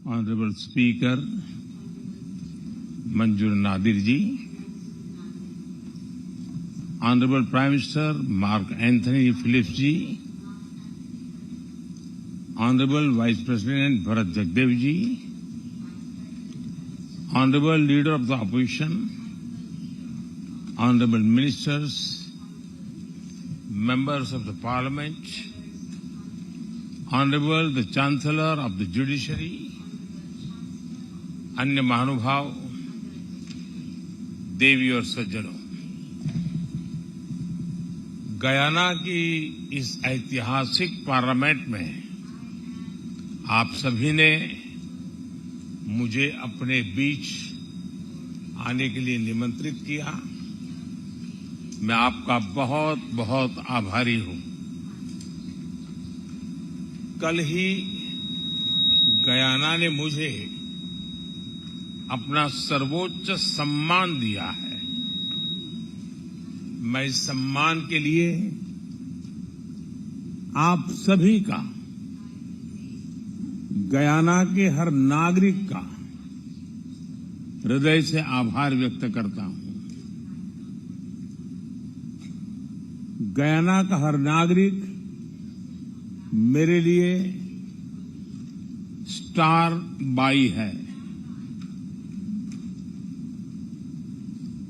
Honorable Speaker Manjur Nadir ji, Honorable Prime Minister Mark Anthony Phillips ji, Honorable Vice President Bharat Jagdev ji, Honorable Leader of the Opposition, Honorable Ministers, Members of the Parliament, Honorable the Chancellor of the Judiciary, अन्य महानुभाव, देवी और सज्जनों, Guyana की इस ऐतिहासिक parliament में आप सभी ने मुझे अपने बीच आने के लिए निमंत्रित किया। मैं आपका बहुत बहुत आभारी हूं। कल ही गयाना ने मुझे अपना सर्वोच्च सम्मान दिया है। मैं इस सम्मान के लिए आप सभी का, गयाना के हर नागरिक का हृदय से आभार व्यक्त करता हूं। गयाना का हर नागरिक मेरे लिए स्टार बाई है।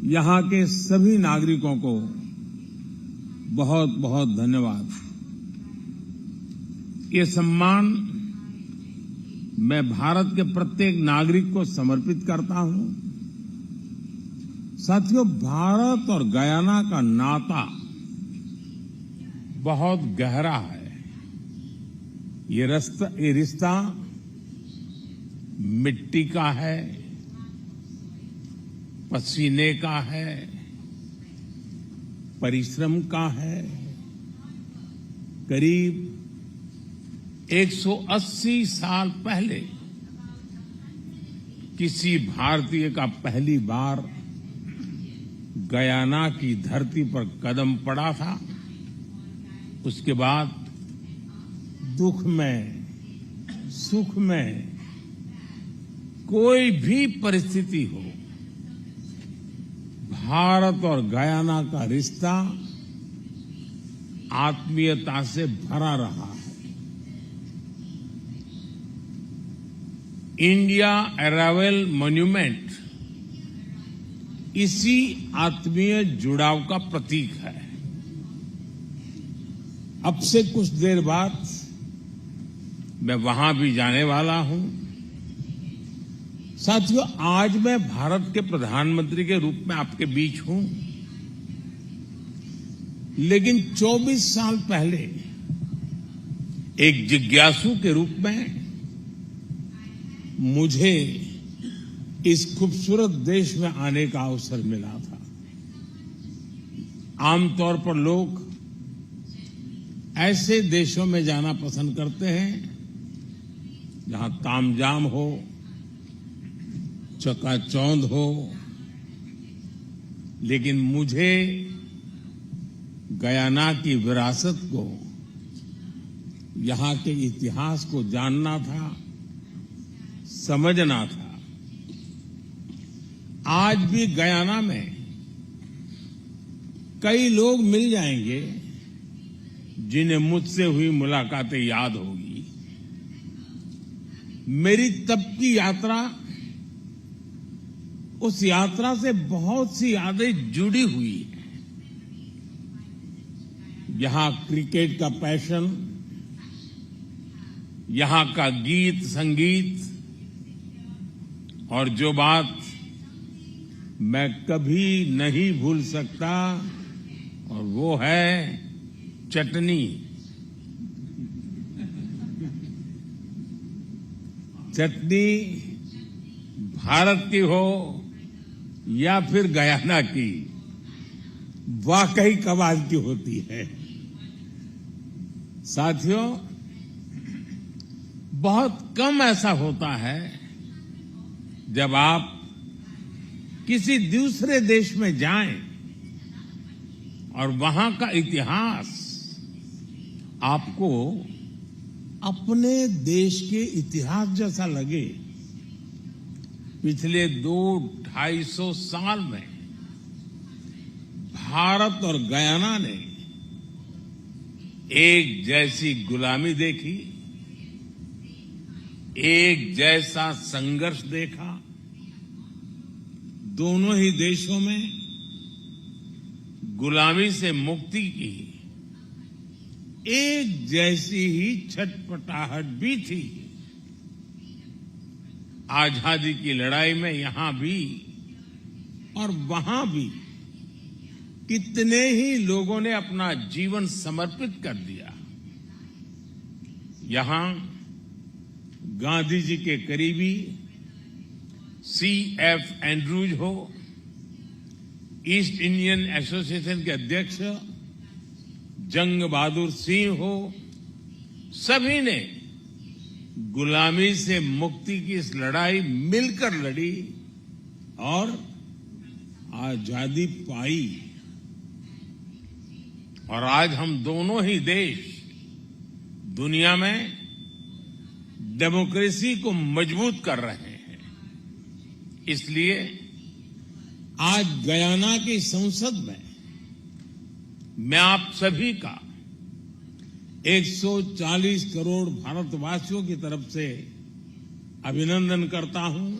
यहां के सभी नागरिकों को बहुत बहुत धन्यवाद। ये सम्मान मैं भारत के प्रत्येक नागरिक को समर्पित करता हूं। साथियों, भारत और गयाना का नाता बहुत गहरा है। ये रिश्ता मिट्टी का है, पसीने का है, परिश्रम का है। करीब 180 साल पहले किसी भारतीय का पहली बार गयाना की धरती पर कदम पड़ा था। उसके बाद दुख में, सुख में, कोई भी परिस्थिति हो, भारत और गयाना का रिश्ता आत्मीयता से भरा रहा है। इंडिया अराइवल मॉन्यूमेंट इसी आत्मीय जुड़ाव का प्रतीक है। अब से कुछ देर बाद मैं वहां भी जाने वाला हूं। साथियों, आज मैं भारत के प्रधानमंत्री के रूप में आपके बीच हूं, लेकिन 24 साल पहले एक जिज्ञासु के रूप में मुझे इस खूबसूरत देश में आने का अवसर मिला था। आमतौर पर लोग ऐसे देशों में जाना पसंद करते हैं जहां तामझाम हो, चकाचौंध हो, लेकिन मुझे गयाना की विरासत को, यहां के इतिहास को जानना था, समझना था। आज भी गयाना में कई लोग मिल जाएंगे जिन्हें मुझसे हुई मुलाकातें याद होगी। मेरी तब की यात्रा, उस यात्रा से बहुत सी यादें जुड़ी हुई हैं। यहां क्रिकेट का पैशन, यहां का गीत संगीत, और जो बात मैं कभी नहीं भूल सकता, और वो है चटनी। चटनी भारत की हो या फिर गयाना की, वाकई कमाल की होती है। साथियों, बहुत कम ऐसा होता है जब आप किसी दूसरे देश में जाएं और वहां का इतिहास आपको अपने देश के इतिहास जैसा लगे। पिछले 200-250 साल में भारत और गयाना ने एक जैसी गुलामी देखी, एक जैसा संघर्ष देखा। दोनों ही देशों में गुलामी से मुक्ति की एक जैसी ही छटपटाहट भी थी। आजादी की लड़ाई में यहां भी और वहां भी कितने ही लोगों ने अपना जीवन समर्पित कर दिया। यहां गांधी जी के करीबी C.F. एंड्रूज हो, ईस्ट इंडियन एसोसिएशन के अध्यक्ष जंग बहादुर सिंह हो, सभी ने गुलामी से मुक्ति की इस लड़ाई मिलकर लड़ी और आजादी पाई। और आज हम दोनों ही देश दुनिया में डेमोक्रेसी को मजबूत कर रहे हैं। इसलिए आज गयाना की संसद में मैं आप सभी का 140 करोड़ भारतवासियों की तरफ से अभिनंदन करता हूं।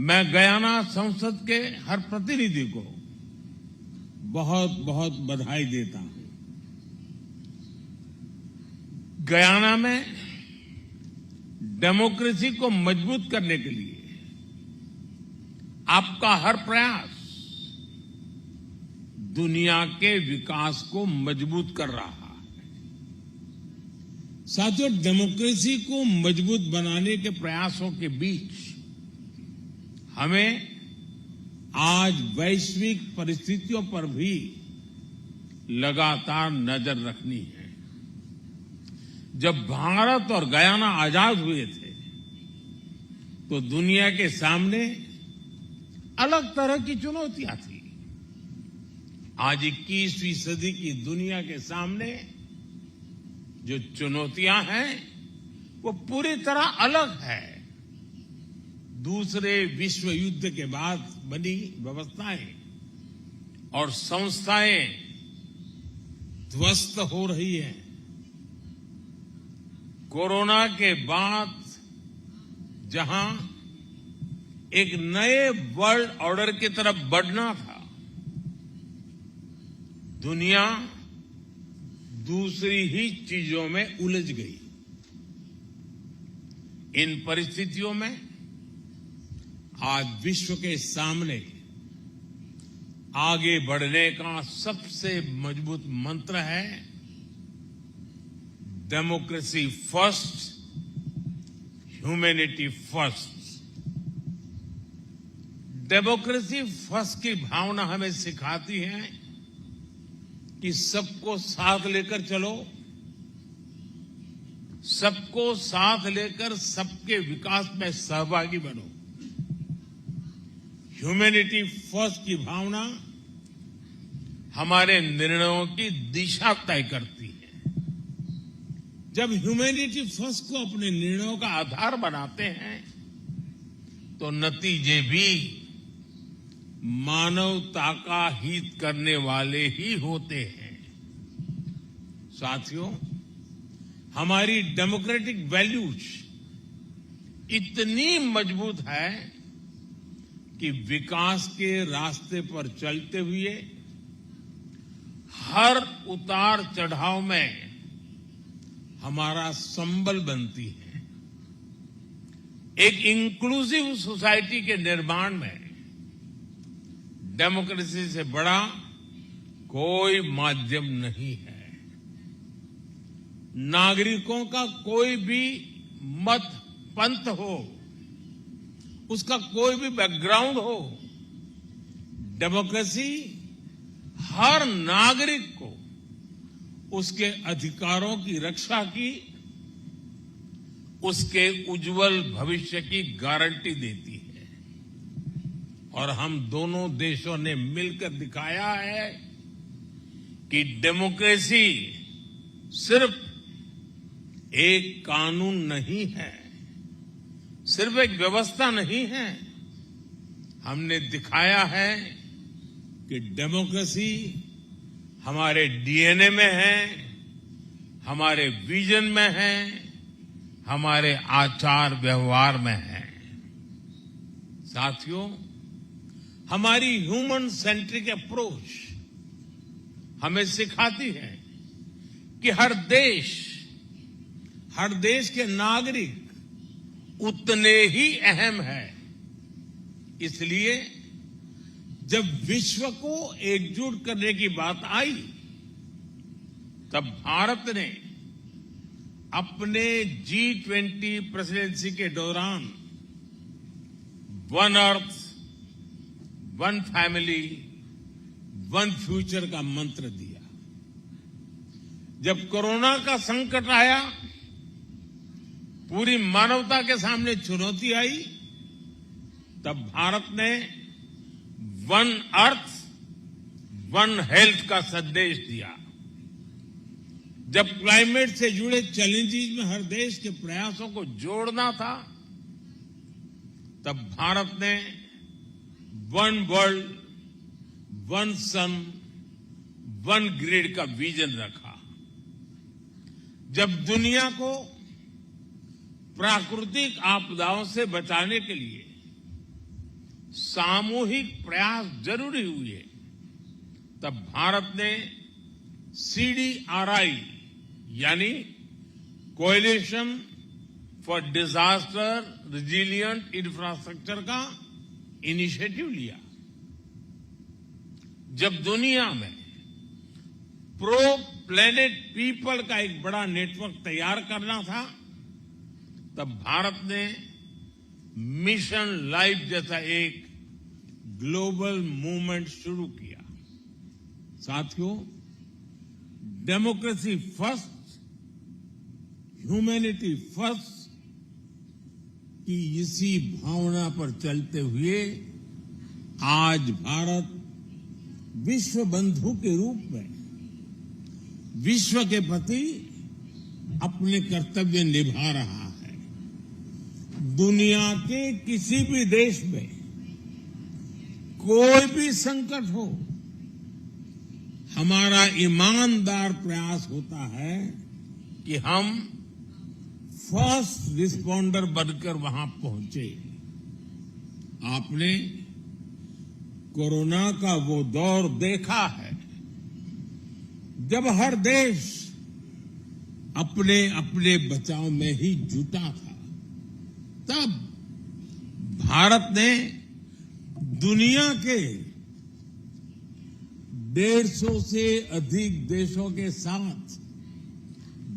मैं गयाना संसद के हर प्रतिनिधि को बहुत बहुत बधाई देता हूं। गयाना में डेमोक्रेसी को मजबूत करने के लिए आपका हर प्रयास दुनिया के विकास को मजबूत कर रहा है। साथियों, डेमोक्रेसी को मजबूत बनाने के प्रयासों के बीच हमें आज वैश्विक परिस्थितियों पर भी लगातार नजर रखनी है। जब भारत और गयाना आजाद हुए थे तो दुनिया के सामने अलग तरह की चुनौतियां थी। आज 21वीं सदी की दुनिया के सामने जो चुनौतियां हैं वो पूरी तरह अलग है। दूसरे विश्व युद्ध के बाद बनी व्यवस्थाएं और संस्थाएं ध्वस्त हो रही हैं। कोरोना के बाद जहां एक नए वर्ल्ड ऑर्डर की तरफ बढ़ना था, दुनिया दूसरी ही चीजों में उलझ गई। इन परिस्थितियों में आज विश्व के सामने आगे बढ़ने का सबसे मजबूत मंत्र है democracy first, humanity first. Democracy first की भावना हमें सिखाती है कि सबको साथ लेकर चलो, सबको साथ लेकर सबके विकास में सहभागी बनो। ह्यूमैनिटी फर्स्ट की भावना हमारे निर्णयों की दिशा तय करती है। जब ह्यूमैनिटी फर्स्ट को अपने निर्णयों का आधार बनाते हैं तो नतीजे भी मानवता का हित करने वाले ही होते हैं। साथियों, हमारी डेमोक्रेटिक वैल्यूज इतनी मजबूत है कि विकास के रास्ते पर चलते हुए हर उतार चढ़ाव में हमारा संबल बनती है। एक इंक्लूसिव सोसाइटी के निर्माण में डेमोक्रेसी से बड़ा कोई माध्यम नहीं है। नागरिकों का कोई भी मत पंथ हो, उसका कोई भी बैकग्राउंड हो, डेमोक्रेसी हर नागरिक को उसके अधिकारों की रक्षा की, उसके उज्जवल भविष्य की गारंटी देती है। और हम दोनों देशों ने मिलकर दिखाया है कि डेमोक्रेसी सिर्फ एक कानून नहीं है, सिर्फ एक व्यवस्था नहीं है। हमने दिखाया है कि डेमोक्रेसी हमारे डीएनए में है, हमारे विजन में है, हमारे आचार व्यवहार में है। साथियों, हमारी ह्यूमन सेंट्रिक अप्रोच हमें सिखाती है कि हर देश के नागरिक उतने ही अहम है। इसलिए जब विश्व को एकजुट करने की बात आई, तब भारत ने अपने G20 प्रेसिडेंसी के दौरान one earth, one family, one future का मंत्र दिया। जब कोरोना का संकट आया, पूरी मानवता के सामने चुनौती आई, तब भारत ने वन अर्थ, वन हेल्थ का संदेश दिया। जब क्लाइमेट से जुड़े चैलेंजेस में हर देश के प्रयासों को जोड़ना था, तब भारत ने वन वर्ल्ड, वन सन, वन ग्रिड का विजन रखा। जब दुनिया को प्राकृतिक आपदाओं से बचाने के लिए सामूहिक प्रयास जरूरी हुए, तब भारत ने CDRI यानी coalition for disaster resilient infrastructure का इनिशिएटिव लिया। जब दुनिया में प्रो प्लेनेट पीपल का एक बड़ा नेटवर्क तैयार करना था, तब भारत ने मिशन लाइफ जैसा एक ग्लोबल मूवमेंट शुरू किया। साथियों, डेमोक्रेसी फर्स्ट, ह्यूमैनिटी फर्स्ट की इसी भावना पर चलते हुए आज भारत विश्व बंधु के रूप में विश्व के प्रति अपने कर्तव्य निभा रहा है। दुनिया के किसी भी देश में कोई भी संकट हो, हमारा ईमानदार प्रयास होता है कि हम फर्स्ट रिस्पॉन्डर बनकर वहां पहुंचे। आपने कोरोना का वो दौर देखा है जब हर देश अपने अपने बचाव में ही जुटा था। तब भारत ने दुनिया के 150 से अधिक देशों के साथ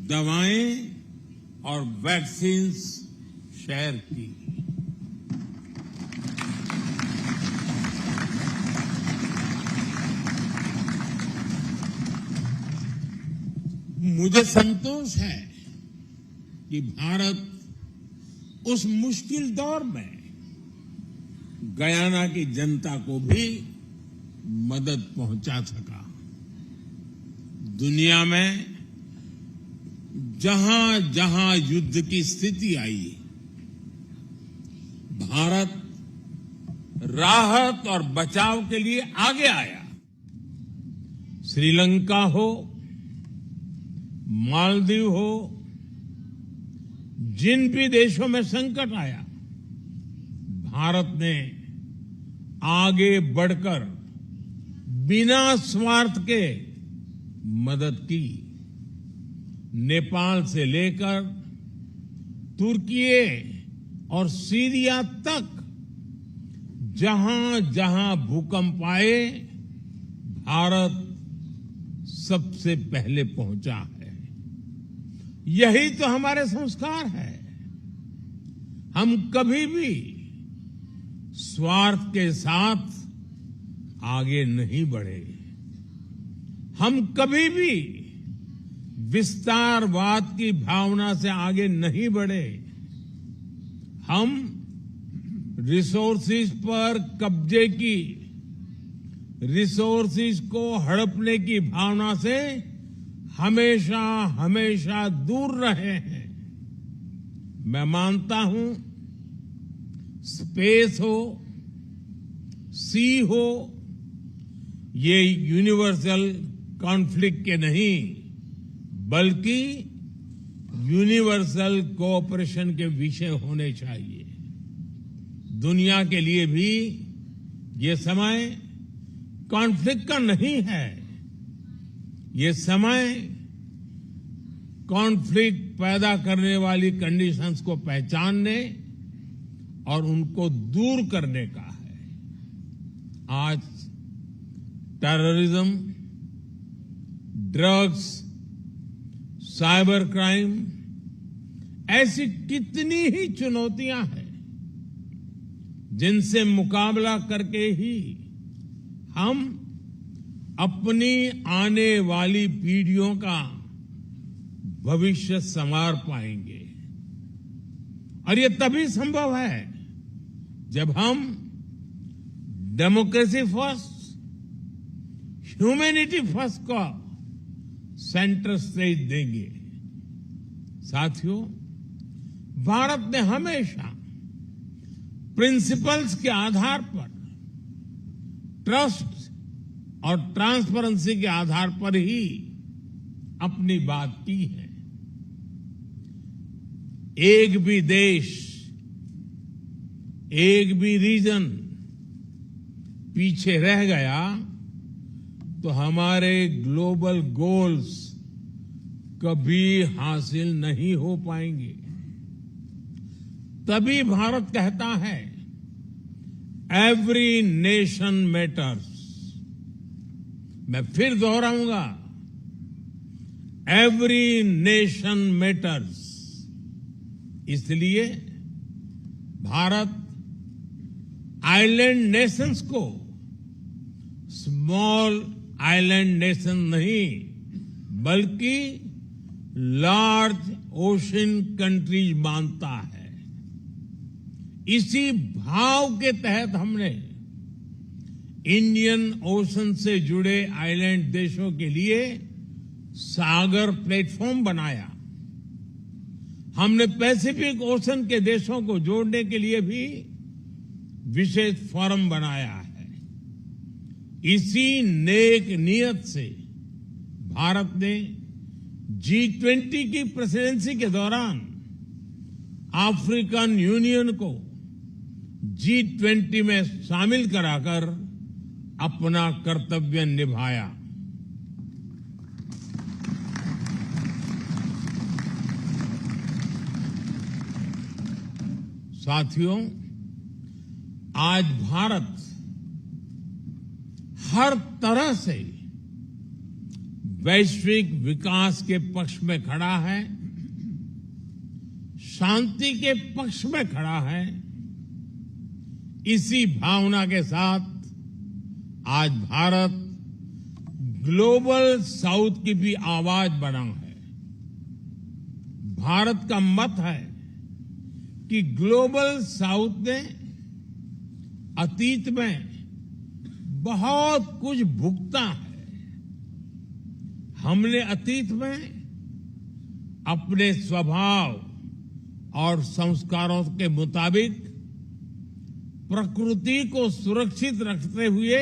दवाएं और वैक्सीन्स शेयर की। मुझे संतोष है कि भारत उस मुश्किल दौर में गयाना की जनता को भी मदद पहुंचा सका। दुनिया में जहां जहां युद्ध की स्थिति आई, भारत राहत और बचाव के लिए आगे आया। श्रीलंका हो, मालदीव हो, जिन भी देशों में संकट आया, भारत ने आगे बढ़कर बिना स्वार्थ के मदद की। नेपाल से लेकर तुर्की और सीरिया तक जहां जहां भूकंप आए, भारत सबसे पहले पहुंचा है। यही तो हमारे संस्कार है। हम कभी भी स्वार्थ के साथ आगे नहीं बढ़े। हम कभी भी विस्तारवाद की भावना से आगे नहीं बढ़े। हम रिसोर्सेज पर कब्जे की, रिसोर्सेज को हड़पने की भावना से हमेशा हमेशा दूर रहे हैं। मैं मानता हूं स्पेस हो, सी हो, ये यूनिवर्सल कॉन्फ्लिक्ट के नहीं बल्कि यूनिवर्सल कोऑपरेशन के विषय होने चाहिए। दुनिया के लिए भी ये समय कॉन्फ्लिक्ट का नहीं है। ये समय कॉन्फ्लिक्ट पैदा करने वाली कंडीशंस को पहचानने और उनको दूर करने का है। आज टेररिज्म, ड्रग्स, साइबर क्राइम ऐसी कितनी ही चुनौतियां हैं जिनसे मुकाबला करके ही हम अपनी आने वाली पीढ़ियों का भविष्य संवार पाएंगे। और ये तभी संभव है जब हम डेमोक्रेसी फर्स्ट, ह्यूमैनिटी फर्स्ट को सेंटर स्टेज देंगे। साथियों, भारत ने हमेशा प्रिंसिपल्स के आधार पर, ट्रस्ट और ट्रांसपेरेंसी के आधार पर ही अपनी बात की है। एक भी देश, एक भी रीजन पीछे रह गया तो हमारे ग्लोबल गोल्स कभी हासिल नहीं हो पाएंगे। तभी भारत कहता है एवरी नेशन मैटर्स। मैं फिर दोहराऊंगा, एवरी नेशन मैटर्स। इसलिए भारत आइलैंड नेशंस को स्मॉल आइलैंड नेशन नहीं बल्कि लार्ज ओशन कंट्रीज मानता है। इसी भाव के तहत हमने इंडियन ओशन से जुड़े आइलैंड देशों के लिए सागर प्लेटफॉर्म बनाया। हमने पैसिफिक ओशन के देशों को जोड़ने के लिए भी विशेष फोरम बनाया है। इसी नेक नियत से भारत ने G20 की प्रेसिडेंसी के दौरान अफ्रीकन यूनियन को G20 में शामिल कराकर अपना कर्तव्य निभाया। साथियों, आज भारत हर तरह से वैश्विक विकास के पक्ष में खड़ा है, शांति के पक्ष में खड़ा है। इसी भावना के साथ आज भारत ग्लोबल साउथ की भी आवाज बना है। भारत का मत है कि ग्लोबल साउथ ने अतीत में बहुत कुछ भुगता है। हमने अतीत में अपने स्वभाव और संस्कारों के मुताबिक प्रकृति को सुरक्षित रखते हुए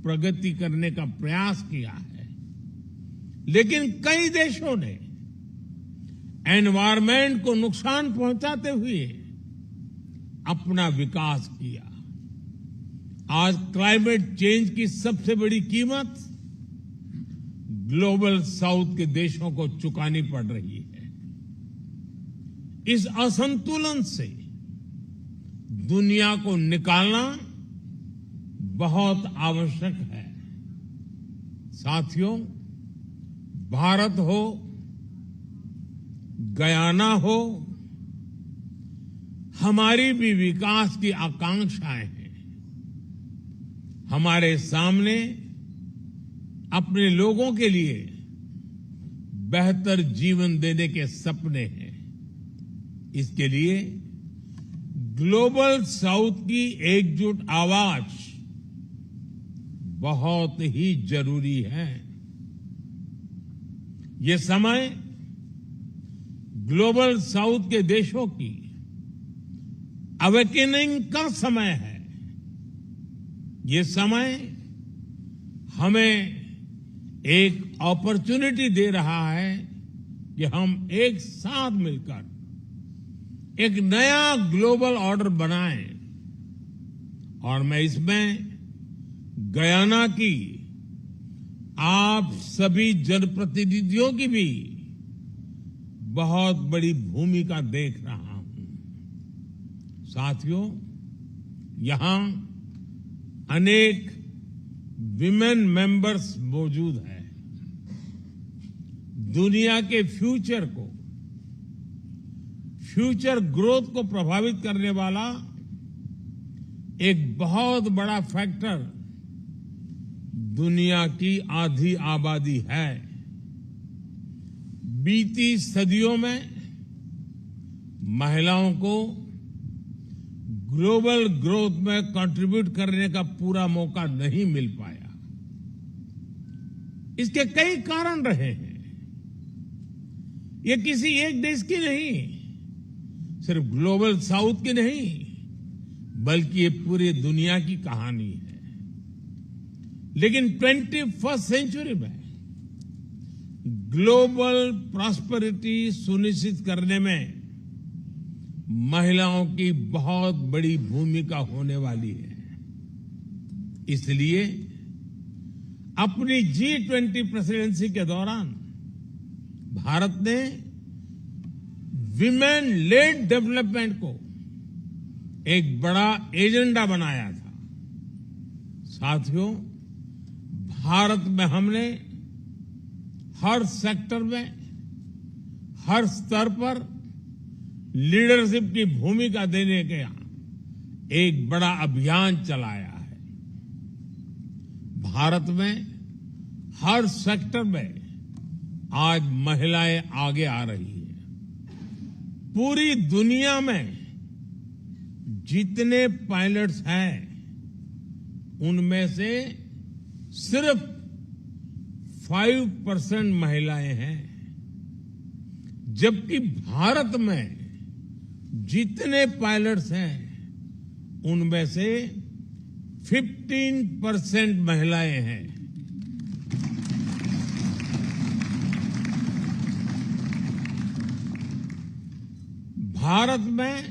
प्रगति करने का प्रयास किया है, लेकिन कई देशों ने एनवायरनमेंट को नुकसान पहुंचाते हुए अपना विकास किया। आज क्लाइमेट चेंज की सबसे बड़ी कीमत ग्लोबल साउथ के देशों को चुकानी पड़ रही है। इस असंतुलन से दुनिया को निकालना बहुत आवश्यक है। साथियों, भारत हो, गयाना हो, हमारी भी विकास की आकांक्षाएं हैं। हमारे सामने अपने लोगों के लिए बेहतर जीवन देने के सपने हैं। इसके लिए ग्लोबल साउथ की एकजुट आवाज बहुत ही जरूरी है। ये समय ग्लोबल साउथ के देशों की अवेकनिंग का समय है। ये समय हमें एक अपॉर्चुनिटी दे रहा है कि हम एक साथ मिलकर एक नया ग्लोबल ऑर्डर बनाएं। और मैं इसमें गयाना की आप सभी जनप्रतिनिधियों की भी बहुत बड़ी भूमिका देख रहा हूं। साथियों, यहां अनेक विमेन मेंबर्स मौजूद हैं। दुनिया के फ्यूचर ग्रोथ को प्रभावित करने वाला एक बहुत बड़ा फैक्टर दुनिया की आधी आबादी है। बीती सदियों में महिलाओं को ग्लोबल ग्रोथ में कंट्रीब्यूट करने का पूरा मौका नहीं मिल पाया। इसके कई कारण रहे हैं। ये किसी एक देश की नहीं, सिर्फ ग्लोबल साउथ की नहीं, बल्कि ये पूरी दुनिया की कहानी है। लेकिन 21वीं सेंचुरी में ग्लोबल प्रॉस्पेरिटी सुनिश्चित करने में महिलाओं की बहुत बड़ी भूमिका होने वाली है। इसलिए अपनी G20 प्रेसिडेंसी के दौरान भारत ने विमेन लेड डेवलपमेंट को एक बड़ा एजेंडा बनाया था। साथियों, भारत में हमने हर सेक्टर में, हर स्तर पर लीडरशिप की भूमिका देने का एक बड़ा अभियान चलाया है। भारत में हर सेक्टर में आज महिलाएं आगे आ रही हैं। पूरी दुनिया में जितने पायलट्स हैं, उनमें से सिर्फ 5% महिलाएं हैं, जबकि भारत में जितने पायलट्स हैं, उनमें से 15% महिलाएं हैं। भारत में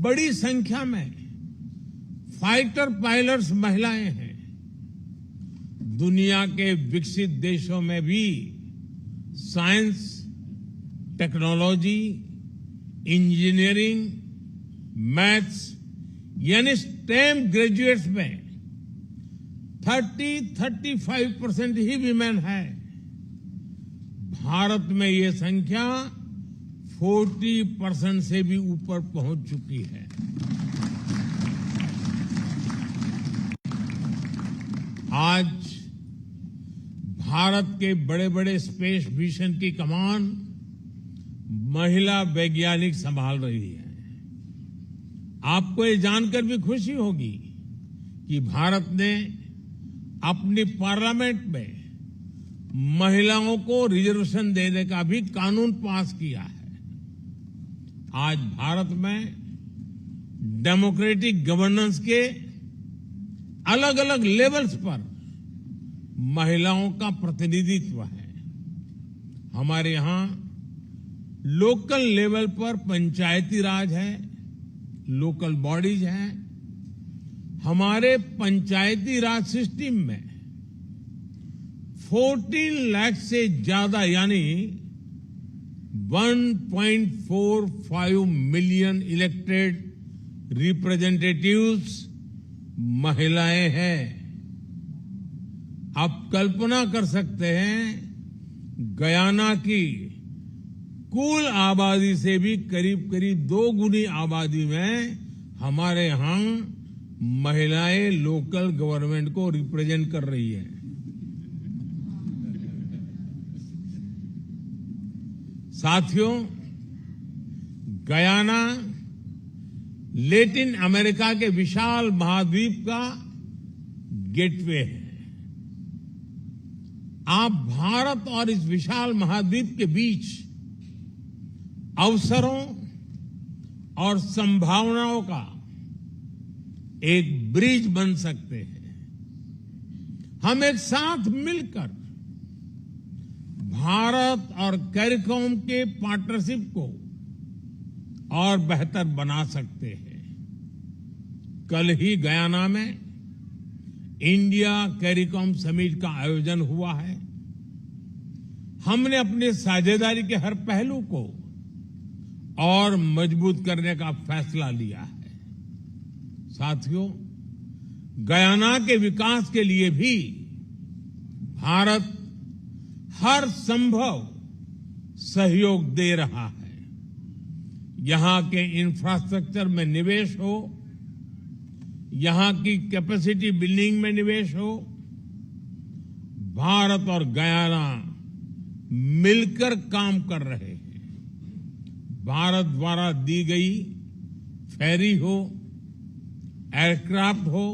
बड़ी संख्या में फाइटर पायलट्स महिलाएं हैं। दुनिया के विकसित देशों में भी साइंस, टेक्नोलॉजी, इंजीनियरिंग, मैथ्स यानी स्टेम ग्रेजुएट्स में 35% ही विमेन है। भारत में ये संख्या 40% से भी ऊपर पहुंच चुकी है। आज भारत के बड़े बड़े स्पेस मिशन की कमान महिला वैज्ञानिक संभाल रही है। आपको ये जानकर भी खुशी होगी कि भारत ने अपनी पार्लियामेंट में महिलाओं को रिजर्वेशन देने का भी कानून पास किया है। आज भारत में डेमोक्रेटिक गवर्नेंस के अलग अलग लेवल्स पर महिलाओं का प्रतिनिधित्व है। हमारे यहां लोकल लेवल पर पंचायती राज है, लोकल बॉडीज हैं। हमारे पंचायती राज सिस्टम में 14 लाख से ज्यादा यानी 1.45 मिलियन इलेक्टेड रिप्रेजेंटेटिव्स महिलाएं हैं। आप कल्पना कर सकते हैं, गयाना की कुल आबादी से भी करीब करीब 2 गुनी आबादी में हमारे यहां महिलाएं लोकल गवर्नमेंट को रिप्रेजेंट कर रही हैं। साथियों, गयाना लैटिन अमेरिका के विशाल महाद्वीप का गेटवे है। आप भारत और इस विशाल महाद्वीप के बीच अवसरों और संभावनाओं का एक ब्रिज बन सकते हैं। हम एक साथ मिलकर भारत और कैरिकॉम के पार्टनरशिप को और बेहतर बना सकते हैं। कल ही गयाना में इंडिया कैरिकॉम समिट का आयोजन हुआ है। हमने अपनी साझेदारी के हर पहलू को और मजबूत करने का फैसला लिया है। साथियों, गयाना के विकास के लिए भी भारत हर संभव सहयोग दे रहा है। यहां के इंफ्रास्ट्रक्चर में निवेश हो, यहां की कैपेसिटी बिल्डिंग में निवेश हो, भारत और गयाना मिलकर काम कर रहे हैं। भारत द्वारा दी गई फेरी हो, एयरक्राफ्ट हो,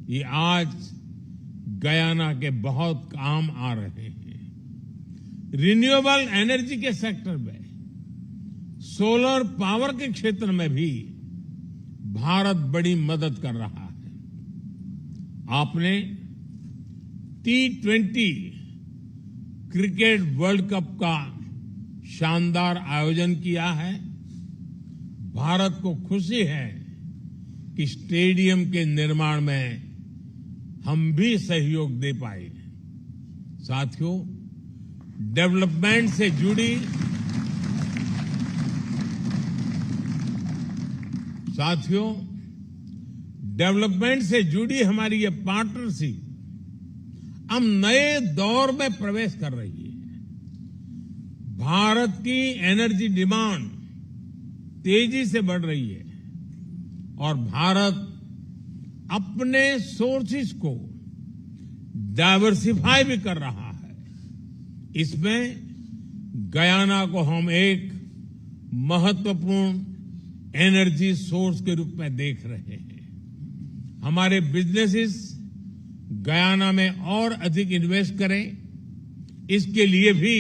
ये आज गयाना के बहुत काम आ रहे हैं। रिन्यूएबल एनर्जी के सेक्टर में, सोलर पावर के क्षेत्र में भी भारत बड़ी मदद कर रहा है। आपने T20 क्रिकेट वर्ल्ड कप का शानदार आयोजन किया है। भारत को खुशी है कि स्टेडियम के निर्माण में हम भी सहयोग दे पाए। साथियों, डेवलपमेंट से जुड़ी हमारी ये पार्टनरशिप अब नए दौर में प्रवेश कर रही है। भारत की एनर्जी डिमांड तेजी से बढ़ रही है और भारत अपने सोर्सेस को डाइवर्सिफाई भी कर रहा है। इसमें गयाना को हम एक महत्वपूर्ण एनर्जी सोर्स के रूप में देख रहे हैं। हमारे बिजनेसेस गयाना में और अधिक इन्वेस्ट करें, इसके लिए भी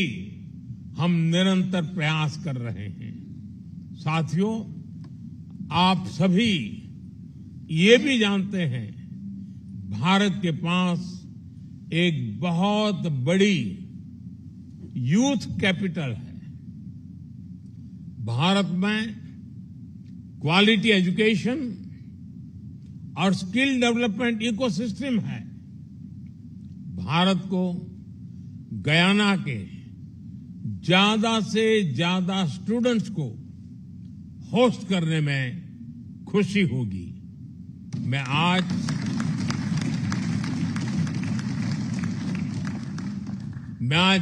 हम निरंतर प्रयास कर रहे हैं। साथियों, आप सभी ये भी जानते हैं, भारत के पास एक बहुत बड़ी यूथ कैपिटल है। भारत में क्वालिटी एजुकेशन और स्किल डेवलपमेंट इकोसिस्टम है। भारत को गयाना के ज्यादा से ज्यादा स्टूडेंट्स को होस्ट करने में खुशी होगी। मैं आज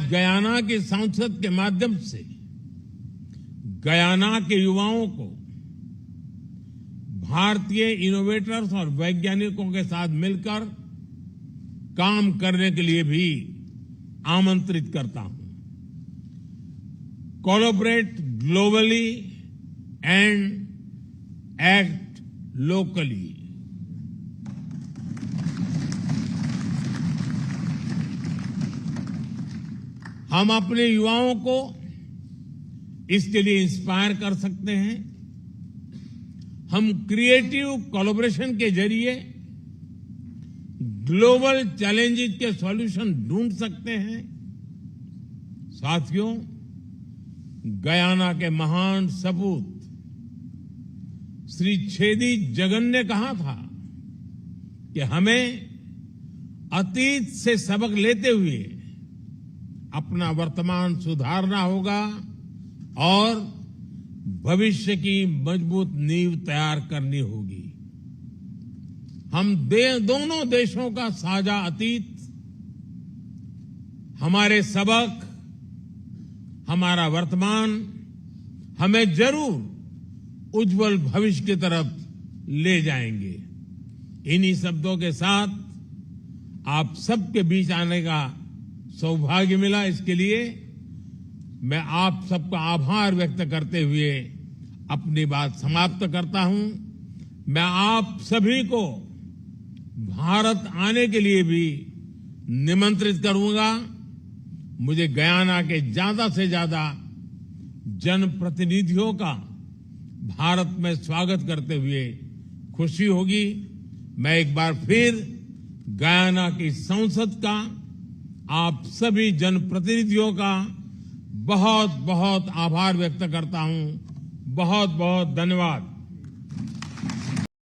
गयाना की संसद के माध्यम से गयाना के युवाओं को भारतीय इनोवेटर्स और वैज्ञानिकों के साथ मिलकर काम करने के लिए भी आमंत्रित करता हूं। Collaborate globally and act locally. हम अपने युवाओं को इसके लिए इंस्पायर कर सकते हैं। हम क्रिएटिव कोलैबोरेशन के जरिए ग्लोबल चैलेंजेस के सॉल्यूशन ढूंढ सकते हैं। साथियों, गयाना के महान सपूत श्री छेदी जगन ने कहा था कि हमें अतीत से सबक लेते हुए अपना वर्तमान सुधारना होगा और भविष्य की मजबूत नींव तैयार करनी होगी। हम दोनों देशों का साझा अतीत, हमारे सबक, हमारा वर्तमान हमें जरूर उज्जवल भविष्य की तरफ ले जाएंगे। इन्हीं शब्दों के साथ आप सबके बीच आने का सौभाग्य मिला। इसके लिए मैं आप सबका आभार व्यक्त करते हुए अपनी बात समाप्त करता हूं। मैं आप सभी को भारत आने के लिए भी निमंत्रित करूंगा। मुझे गयाना के ज्यादा से ज्यादा जनप्रतिनिधियों का भारत में स्वागत करते हुए खुशी होगी। मैं एक बार फिर गयाना की संसद का, आप सभी जनप्रतिनिधियों का बहुत बहुत आभार व्यक्त करता हूं। बहुत बहुत धन्यवाद।